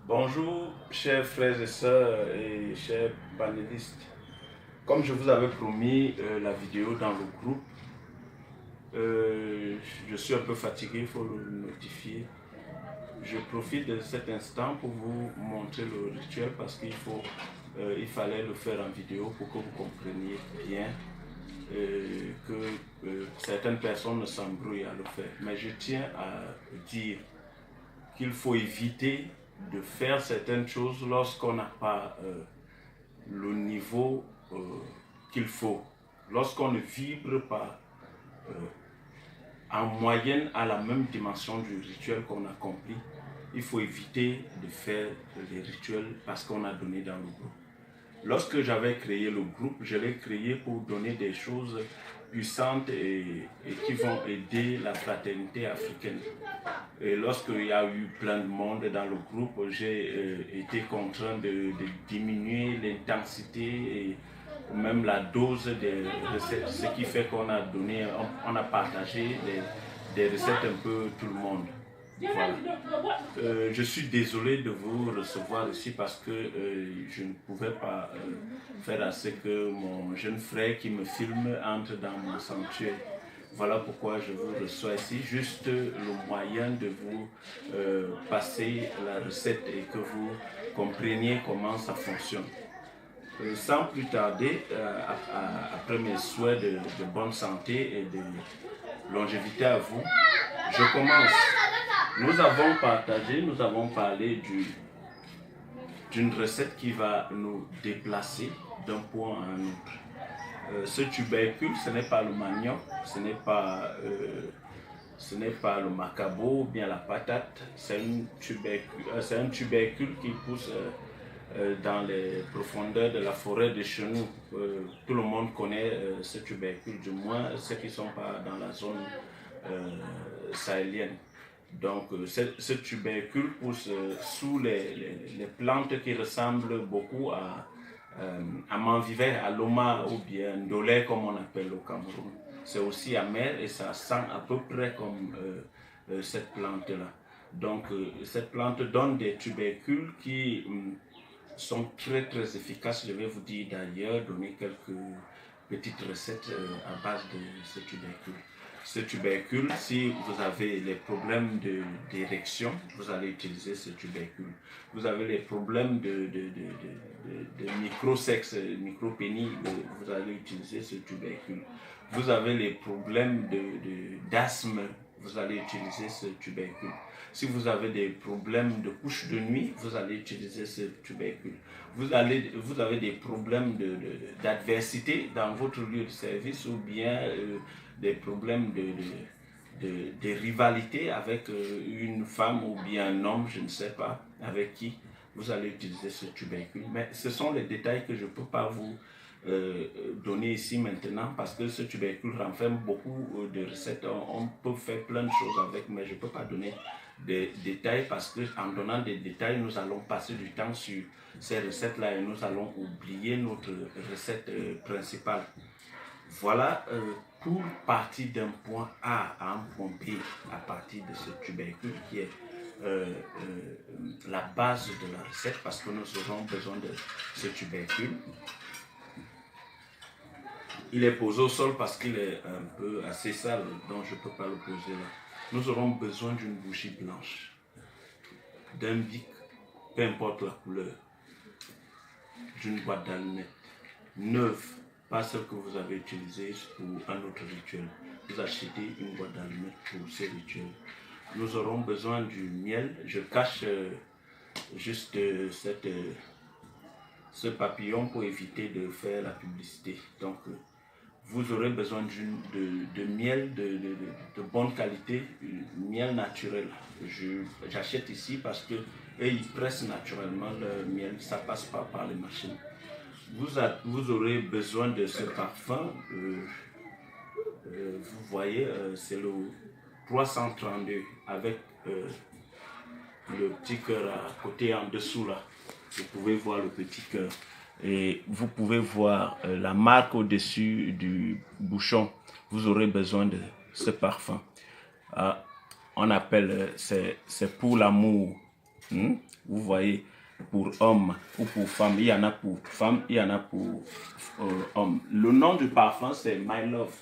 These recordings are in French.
Bonjour, chers frères et sœurs et chers panélistes. Comme je vous avais promis la vidéo dans le groupe, je suis un peu fatigué, il faut le notifier. Je profite de cet instant pour vous montrer le rituel parce il fallait le faire en vidéo pour que vous compreniez bien que certaines personnes ne s'embrouillent à le faire. Mais je tiens à dire qu'il faut éviter de faire certaines choses lorsqu'on n'a pas le niveau qu'il faut. Lorsqu'on ne vibre pas en moyenne à la même dimension du rituel qu'on accomplit, il faut éviter de faire les rituels parce qu'on a donné dans le groupe. Lorsque j'avais créé le groupe, je l'ai créé pour donner des choses puissantes et qui vont aider la fraternité africaine. Et lorsqu'il y a eu plein de monde dans le groupe, j'ai été contraint de diminuer l'intensité et même la dose des recettes, ce qui fait qu'on a donné, on a partagé des recettes un peu tout le monde. Voilà. Je suis désolé de vous recevoir ici parce que je ne pouvais pas faire assez que mon jeune frère qui me filme entre dans mon sanctuaire. Voilà pourquoi je vous reçois ici, juste le moyen de vous passer la recette et que vous compreniez comment ça fonctionne. Sans plus tarder, après mes souhaits de bonne santé et de longévité à vous, je commence. Nous avons partagé, nous avons parlé d'une recette qui va nous déplacer d'un point à un autre. Ce tubercule, ce n'est pas le manioc, ce n'est pas le macabo ou bien la patate, c'est un tubercule qui pousse dans les profondeurs de la forêt de chez nous. Tout le monde connaît ce tubercule, du moins ceux qui ne sont pas dans la zone sahélienne. Donc ce tubercule pousse sous les plantes qui ressemblent beaucoup à manvivet, à loma ou bien ndolé comme on appelle au Cameroun. C'est aussi amer et ça sent à peu près comme cette plante-là. Donc cette plante donne des tubercules qui sont très très efficaces. Je vais vous dire d'ailleurs, donner quelques petites recettes à base de ce tubercule. Ce tubercule, si vous avez les problèmes d'érection, vous allez utiliser ce tubercule. Vous avez les problèmes de micro-sexe, micro-pénis, vous allez utiliser ce tubercule. Vous avez les problèmes d'asthme, vous allez utiliser ce tubercule. Si vous avez des problèmes de couche de nuit, vous allez utiliser ce tubercule. Vous avez des problèmes d'adversité dans votre lieu de service ou bien des problèmes de rivalité avec une femme ou bien un homme, je ne sais pas avec qui, vous allez utiliser ce tubercule. Mais ce sont les détails que je ne peux pas vous donner ici maintenant parce que ce tubercule renferme beaucoup de recettes. On peut faire plein de choses avec, mais je ne peux pas donner des détails parce qu'en donnant des détails, nous allons passer du temps sur ces recettes-là et nous allons oublier notre recette principale. Voilà pour partir d'un point A à un point B à partir de ce tubercule qui est la base de la recette parce que nous aurons besoin de ce tubercule. Il est posé au sol parce qu'il est un peu assez sale, donc je ne peux pas le poser là. Nous aurons besoin d'une bougie blanche, d'un bic, peu importe la couleur, d'une boîte d'allumettes, neuve, pas celle que vous avez utilisée pour un autre rituel. Vous achetez une boîte d'allumettes pour ce rituel. Nous aurons besoin du miel. Je cache juste ce papillon pour éviter de faire la publicité. Donc, vous aurez besoin de miel de bonne qualité, miel naturel. J'achète ici parce que ils pressent naturellement le miel, ça ne passe pas par les machines. Vous aurez besoin de ce parfum. Vous voyez, c'est le 332 avec le petit cœur à côté en dessous là. Vous pouvez voir le petit cœur. Et vous pouvez voir la marque au-dessus du bouchon. Vous aurez besoin de ce parfum. On appelle, c'est pour l'amour. Vous voyez, pour homme ou pour femme, il y en a pour femme, il y en a pour homme. Le nom du parfum, c'est My Love.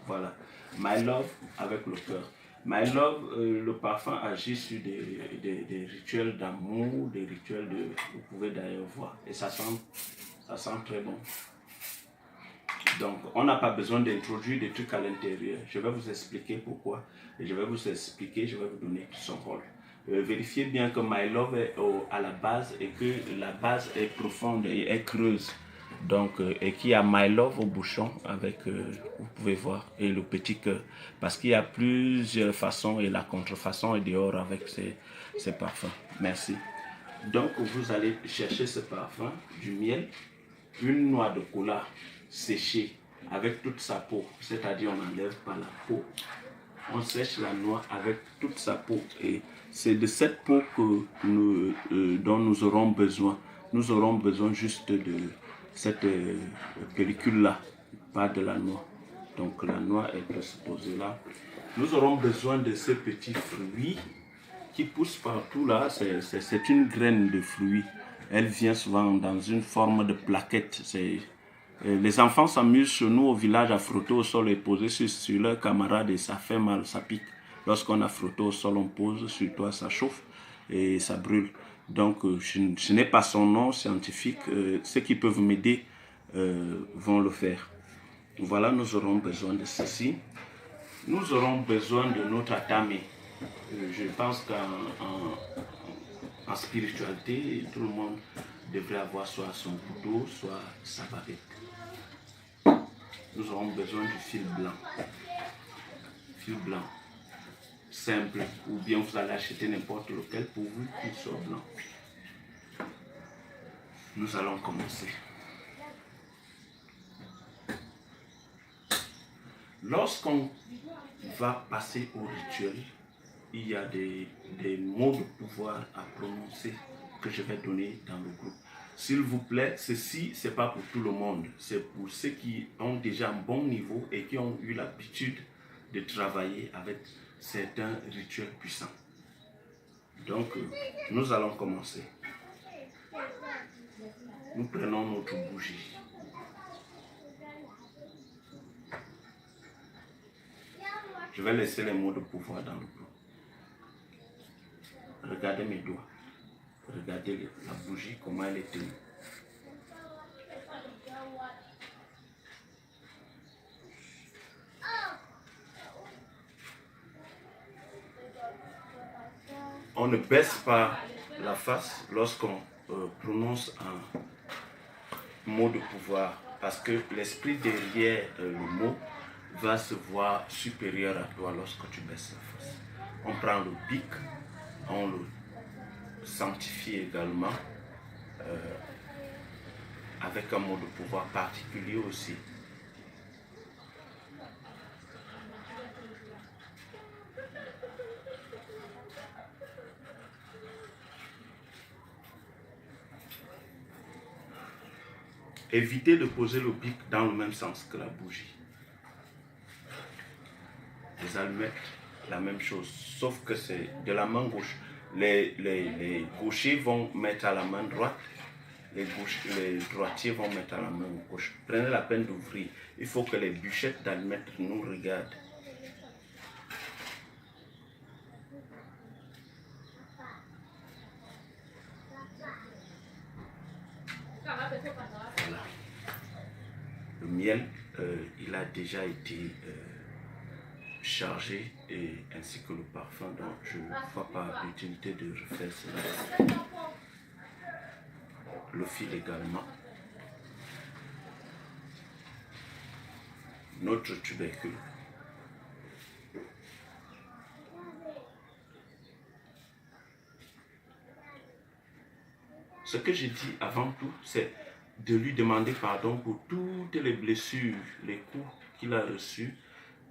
Voilà, My Love avec le cœur. My Love, le parfum agit sur des rituels d'amour, des rituels de... Vous pouvez d'ailleurs voir. Et ça sent très bon. Donc, on n'a pas besoin d'introduire des trucs à l'intérieur. Je vais vous expliquer pourquoi. Et je vais vous donner son rôle. Vérifiez bien que My Love est à la base et que la base est profonde et est creuse. Donc, et qu'il y a My Love au bouchon avec, vous pouvez voir, et le petit cœur. Parce qu'il y a plusieurs façons et la contrefaçon est dehors avec ces parfums. Merci. Donc, vous allez chercher ce parfum, du miel, une noix de cola séchée avec toute sa peau, c'est-à-dire on n'enlève pas la peau. On sèche la noix avec toute sa peau et c'est de cette peau dont nous aurons besoin. Nous aurons besoin juste de cette pellicule-là, pas de la noix. Donc la noix est exposée là. Nous aurons besoin de ces petits fruits qui poussent partout là. C'est une graine de fruit. Elle vient souvent dans une forme de plaquette. Les enfants s'amusent chez nous au village à frotter au sol et poser sur leurs camarades et ça fait mal, ça pique. Lorsqu'on a frotté au sol, on pose sur toi, ça chauffe et ça brûle. Donc, je n'ai pas son nom scientifique. Ceux qui peuvent m'aider vont le faire. Voilà, nous aurons besoin de ceci. Nous aurons besoin de notre atame. Je pense qu'en spiritualité, tout le monde devrait avoir soit son couteau, soit sa baguette. Nous aurons besoin du fil blanc. Fil blanc. Simple. Ou bien vous allez acheter n'importe lequel pour vous qu'il soit blanc. Nous allons commencer. Lorsqu'on va passer au rituel, il y a des mots de pouvoir à prononcer que je vais donner dans le groupe. S'il vous plaît, ceci, ce n'est pas pour tout le monde. C'est pour ceux qui ont déjà un bon niveau et qui ont eu l'habitude de travailler avec certains rituels puissants. Donc, nous allons commencer. Nous prenons notre bougie. Je vais laisser les mots de pouvoir dans le groupe. Regardez mes doigts. Regardez la bougie, comment elle est tenue. On ne baisse pas la face lorsqu'on prononce un mot de pouvoir parce que l'esprit derrière le mot va se voir supérieur à toi lorsque tu baisses la face. On prend le pic, on le sanctifie également avec un mot de pouvoir particulier aussi. Évitez de poser le pic dans le même sens que la bougie. Les allumettes, la même chose, sauf que c'est de la main gauche. Les gauchers vont mettre à la main droite, les droitiers vont mettre à la main gauche. Prenez la peine d'ouvrir. Il faut que les bûchettes d'allumettes nous regardent. Voilà. Le miel, il a déjà été chargé et ainsi que le parfum, donc je ne vois pas l'utilité de refaire cela. Le fil également. Notre tubercule. Ce que j'ai dit avant tout, c'est de lui demander pardon pour toutes les blessures, les coups qu'il a reçus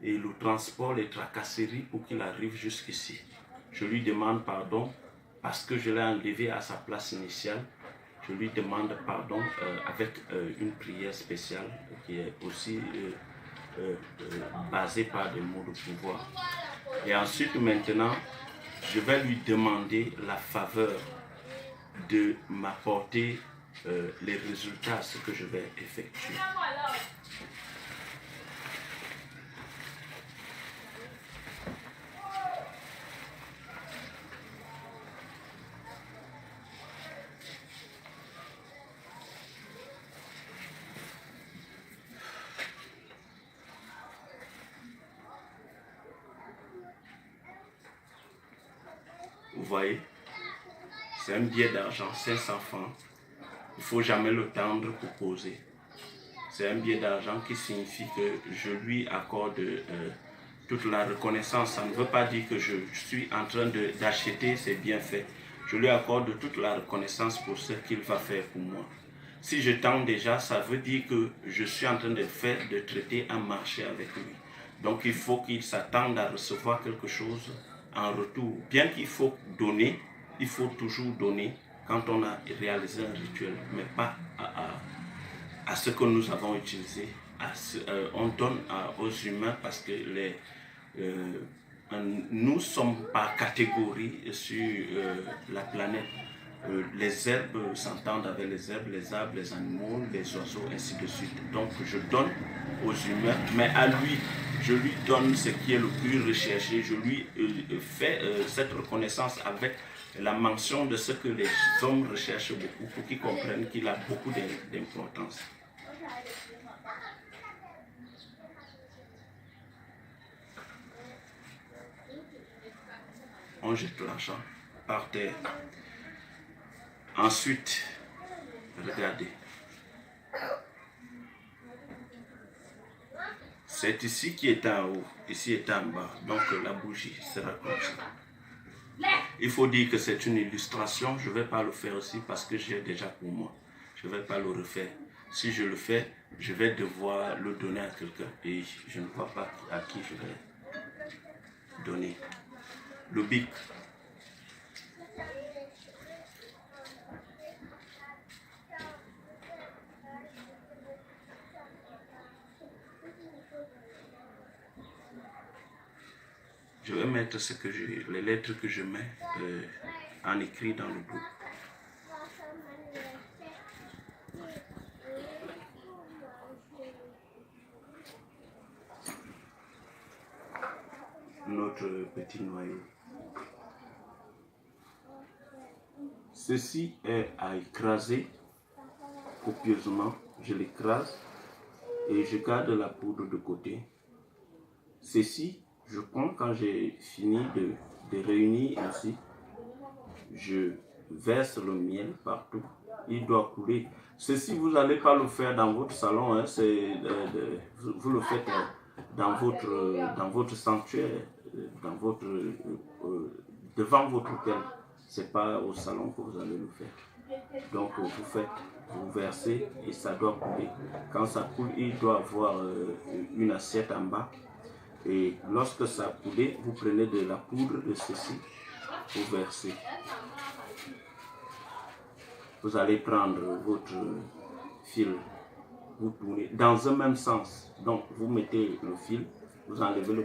et le transport, les tracasseries pour qu'il arrive jusqu'ici. Je lui demande pardon parce que je l'ai enlevé à sa place initiale. Je lui demande pardon avec une prière spéciale qui est aussi basée par des mots de pouvoir. Et ensuite, maintenant, je vais lui demander la faveur de m'apporter les résultats à ce que je vais effectuer. Vous voyez, c'est un billet d'argent, 500 francs. Il ne faut jamais le tendre pour poser. C'est un billet d'argent qui signifie que je lui accorde toute la reconnaissance. Ça ne veut pas dire que je suis en train d'acheter ses bienfaits. Je lui accorde toute la reconnaissance pour ce qu'il va faire pour moi. Si je tends déjà, ça veut dire que je suis en train de traiter un marché avec lui. Donc il faut qu'il s'attende à recevoir quelque chose en retour. Bien qu'il faut donner, il faut toujours donner quand on a réalisé un rituel, mais pas à ce que nous avons utilisé. On donne aux humains parce que nous sommes par catégorie sur la planète. Les herbes s'entendent avec les herbes, les arbres, les animaux, les oiseaux, ainsi de suite. Donc je donne aux humains, mais à lui, je lui donne ce qui est le plus recherché. Je lui fais cette reconnaissance avec la mention de ce que les hommes recherchent beaucoup pour qu'ils comprennent qu'il a beaucoup d'importance. On jette l'argent par terre. Ensuite, regardez. C'est ici qui est en haut, ici est en bas. Donc la bougie sera comme ça. Il faut dire que c'est une illustration. Je ne vais pas le faire aussi parce que j'ai déjà pour moi. Je ne vais pas le refaire. Si je le fais, je vais devoir le donner à quelqu'un. Et je ne vois pas à qui je vais donner. Le bic. Je vais mettre les lettres que je mets en écrit dans le book. Notre petit noyau. Ceci est à écraser copieusement. Je l'écrase et je garde la poudre de côté. Ceci, je prends quand j'ai fini de réunir ainsi. Je verse le miel partout. Il doit couler. Ceci, vous n'allez pas le faire dans votre salon. Hein, vous le faites dans votre sanctuaire, devant votre autel. Ce n'est pas au salon que vous allez le faire. Donc vous versez et ça doit couler. Quand ça coule, il doit avoir une assiette en bas. Et lorsque ça a coulé, vous prenez de la poudre de ceci, vous versez. Vous allez prendre votre fil, vous tournez dans un même sens. Donc vous mettez le fil, vous enlevez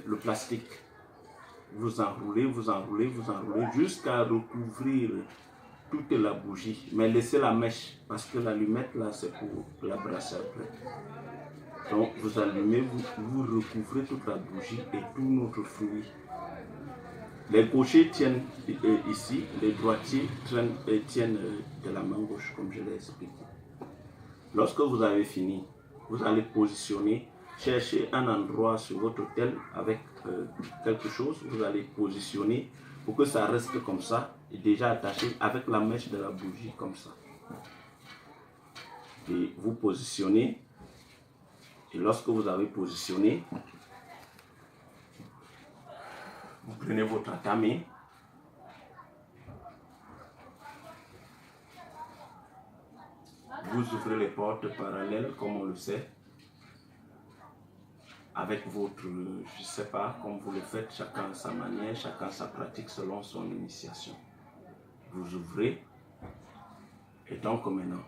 le plastique. Vous enroulez jusqu'à recouvrir toute la bougie. Mais laissez la mèche parce que l'allumette là c'est pour la brasser après. Donc vous allumez, vous recouvrez toute la bougie et tout notre fruit. Les gauchers tiennent ici, les droitiers tiennent de la main gauche comme je l'ai expliqué. Lorsque vous avez fini, vous allez positionner, chercher un endroit sur votre autel avec quelque chose, vous allez positionner pour que ça reste comme ça, et déjà attaché avec la mèche de la bougie comme ça. Et vous positionnez, et lorsque vous avez positionné, vous prenez votre atame, vous ouvrez les portes parallèles comme on le sait, avec votre, je ne sais pas, comme vous le faites, chacun à sa manière, chacun sa pratique selon son initiation. Vous ouvrez, et donc maintenant,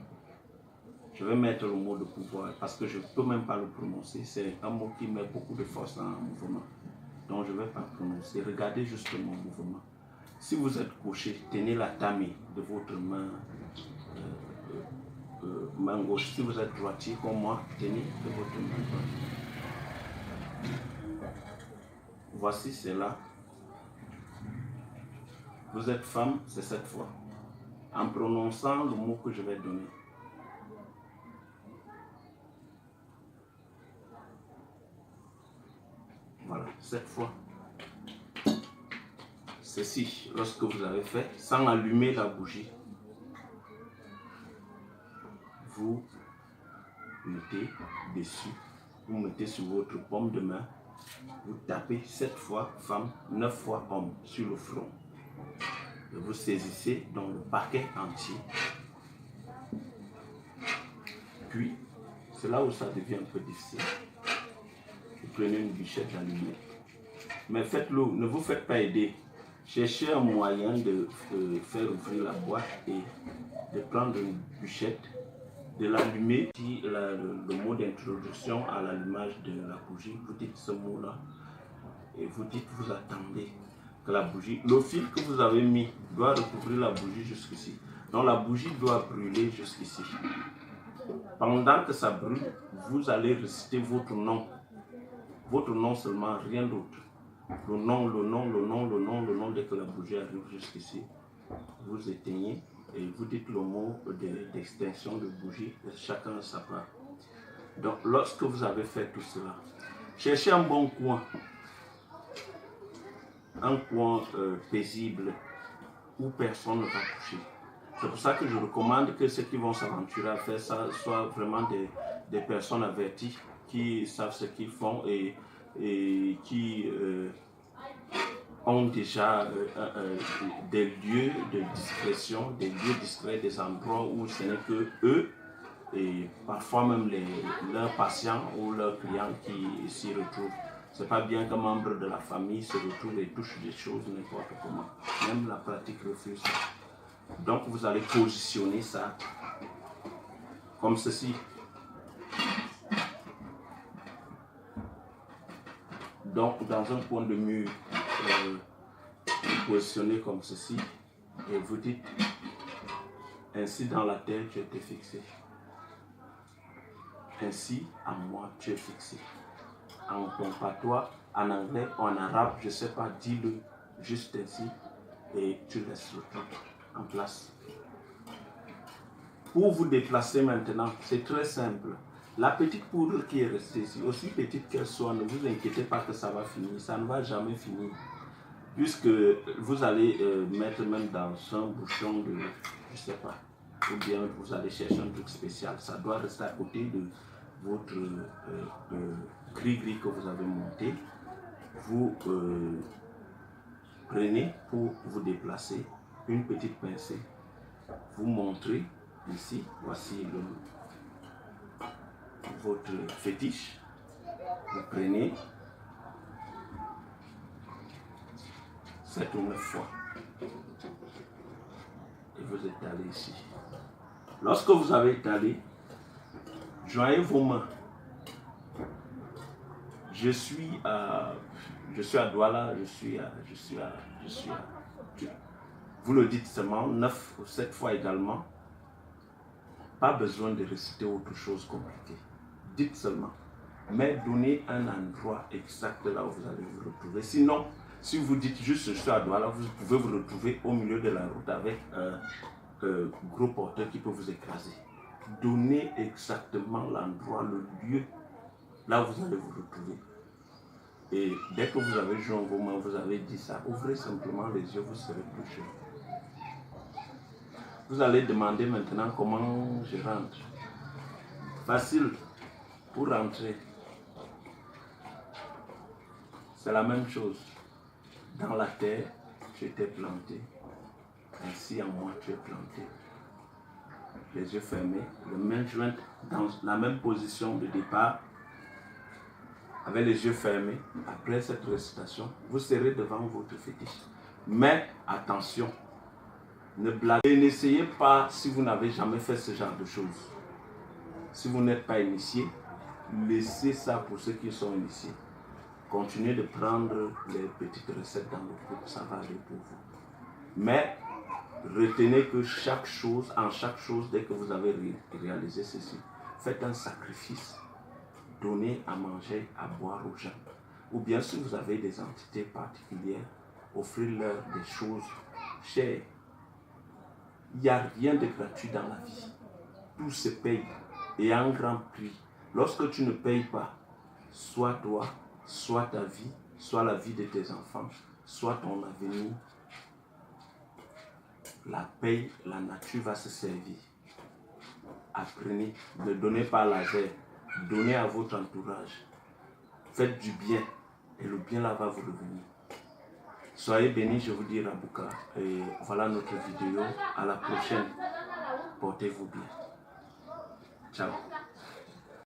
je vais mettre le mot de pouvoir parce que je ne peux même pas le prononcer. C'est un mot qui met beaucoup de force en mouvement. Donc je ne vais pas prononcer. Regardez juste mon mouvement. Si vous êtes couché, tenez la tamie de votre main, main gauche. Si vous êtes droitier comme moi, tenez de votre main droite. Voici cela. Vous êtes femme, c'est cette fois. En prononçant le mot que je vais donner. Voilà, cette fois. Ceci, lorsque vous avez fait, sans allumer la bougie, vous mettez dessus, vous mettez sur votre paume de main, vous tapez 7 fois femme, 9 fois homme sur le front. Et vous saisissez dans le paquet entier. Puis, c'est là où ça devient un peu difficile. Vous prenez une bûchette, l'allumez. Mais faites-le, ne vous faites pas aider. Cherchez un moyen de faire ouvrir la boîte et de prendre une bûchette, de l'allumer. Si le mot d'introduction à l'allumage de la bougie, vous dites ce mot-là et vous dites, vous attendez que la bougie, le fil que vous avez mis doit recouvrir la bougie jusqu'ici. Donc la bougie doit brûler jusqu'ici. Pendant que ça brûle, vous allez réciter votre nom. Votre nom seulement, rien d'autre. Le nom, le nom, le nom, le nom, le nom, dès que la bougie arrive jusqu'ici, vous éteignez et vous dites le mot d'extinction de bougie, chacun à sa part. Donc, lorsque vous avez fait tout cela, cherchez un bon coin, un coin paisible où personne ne va toucher. C'est pour ça que je recommande que ceux qui vont s'aventurer à faire ça soient vraiment des personnes averties qui savent ce qu'ils font et qui ont déjà des lieux de discrétion, des lieux discrets, des endroits où ce n'est que eux et parfois même leurs patients ou leurs clients qui s'y retrouvent. C'est pas bien qu'un membre de la famille se retrouve et touche des choses n'importe comment. Même la pratique refuse. Donc vous allez positionner ça comme ceci. Donc dans un coin de mur, vous positionnez comme ceci et vous dites ainsi dans la terre tu étais fixé. Ainsi à moi tu es fixé. En ton patois, en anglais ou en arabe, je ne sais pas, dis-le juste ainsi et tu laisses le truc en place. Pour vous déplacer maintenant, c'est très simple. La petite poudre qui est restée ici, aussi petite qu'elle soit, ne vous inquiétez pas que ça va finir, ça ne va jamais finir. Puisque vous allez mettre même dans un bouchon de, je ne sais pas, ou bien vous allez chercher un truc spécial, ça doit rester à côté de votre gris-gris que vous avez monté. Vous prenez pour vous déplacer une petite pincée, vous montrez ici, voici votre fétiche, vous prenez 7 ou 9 fois et vous étalez ici. Lorsque vous avez étalé, joignez vos mains. Je suis à Douala, je suis à. Vous le dites seulement 9 ou 7 fois également. Pas besoin de réciter autre chose compliquée. Dites seulement. Mais donnez un endroit exact là où vous allez vous retrouver. Sinon, si vous dites juste je suis à Douala, vous pouvez vous retrouver au milieu de la route avec un gros porteur qui peut vous écraser. Donnez exactement l'endroit, le lieu là où vous allez vous retrouver. Et dès que vous avez joint vos mains, vous avez dit ça, ouvrez simplement les yeux, vous serez plus chaud. Vous allez demander maintenant comment je rentre. Facile pour rentrer. C'est la même chose. Dans la terre, tu étais planté. Ainsi en moi, tu es planté. Les yeux fermés, les mains jointes dans la même position de départ. Avec les yeux fermés, après cette récitation, vous serez devant votre fétiche. Mais attention, ne blaguez, n'essayez pas si vous n'avez jamais fait ce genre de choses. Si vous n'êtes pas initié, laissez ça pour ceux qui sont initiés. Continuez de prendre les petites recettes dans le groupe, ça va aller pour vous. Mais retenez que chaque chose, dès que vous avez réalisé ceci, faites un sacrifice. Donnez à manger, à boire aux gens. Ou bien si vous avez des entités particulières, offrez-leur des choses chères. Il n'y a rien de gratuit dans la vie. Tout se paye et à un grand prix. Lorsque tu ne payes pas, soit toi, soit ta vie, soit la vie de tes enfants, soit ton avenir, la paye, la nature va se servir. Apprenez, ne donnez pas à laser, donnez à votre entourage. Faites du bien et le bien là va vous revenir. Soyez bénis, je vous dis Rabouka. Et voilà notre vidéo. À la prochaine. Portez-vous bien. Ciao.